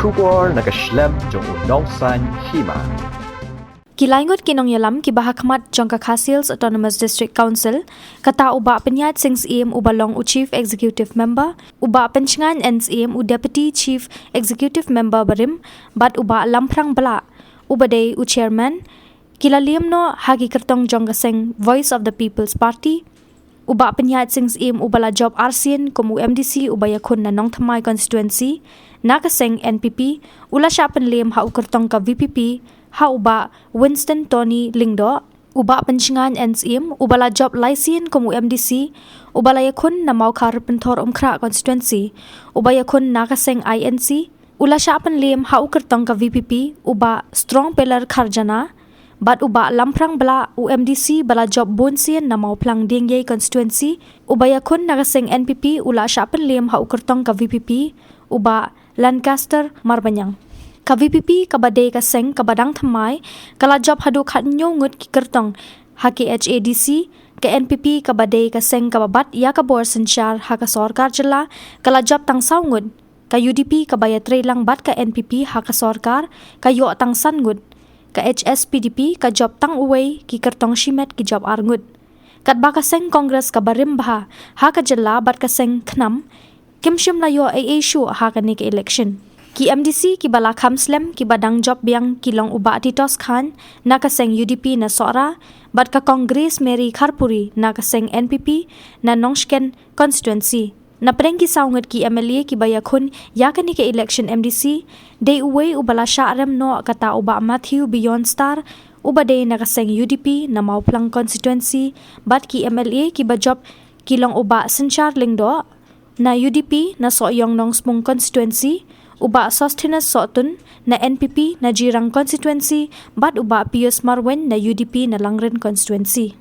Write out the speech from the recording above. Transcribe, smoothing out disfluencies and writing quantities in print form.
Shubor nakaslem jong unong san Hima. Kilaingot kinong yalam ki bahakmat jong Khadc Autonomous District Council kata uba Pynïaid sing Syiem ubalong u Chief Executive Member uba penchengan Syiem u Deputy Chief Executive Member Barim bat uba Lamphrang bala ubade u Chairman kila Liem no hagi Kyrtong jong kaseng Voice of the People's Party uba Pynïaid sing Syiem ubala job RCN komu MDC ubaya kun na nong thamai constituency na kaseng NPP ula siya Liem ha u Kyrtong ka VPP ha uba Winston Tony Lingdo uba penchengan Syiem ubala job Lycian komu MDC ubala yakun na mau kar pentor umkra constituency ubaya kun nakaseng INC ula siya Liem ha u Kyrtong ka VPP uba strong pillar kharjana bat uba Lamphrang bala u MDC bala job Bonsian na mau plang dingyay constituency ubaya kun nakaseng NPP ula siya Liem ha u Kyrtong ka VPP uba Lancaster Marbanyang ka VPP kabade kaseng kabadang thamai kala job hadu khatnyo ngut ki Kyrtong haki HADC ka NPP kabade kaseng kababat ya kabor sanchar ha ka sarkar jala kala job tang saungut ka UDP kabaya tre lang bat ka NPP ha ka sarkar ka yo tang sangut ka HSPDP ka job tang uway ki Kyrtong shimet ki job arngut kat ba kaseng Congress ka Barim bah ha ka jala bat kaseng khnam kimshim na yo AA shu ha ka ni ka election ki MDC ki bala khamslem ki badang job biang kilong uba Titos Khan na kaseng UDP na sora bat ka Congress Mary Kharpuri na kaseng NPP na Nongshken constituency na preng ki saungat ki MLA ki bayakun yakani ke election MDC day uwe ubala sharem no kata uba Matthew Beyond Star uba day na kaseng UDP na Mauplang constituency bat ki MLA ki bajob kilong uba Sanchar Lingdo na UDP na Soyong Nongsmung constituency uba Sosthenes Sotun na NPP na Jirang constituency bat uba Pius Marwen na UDP na Langren constituency.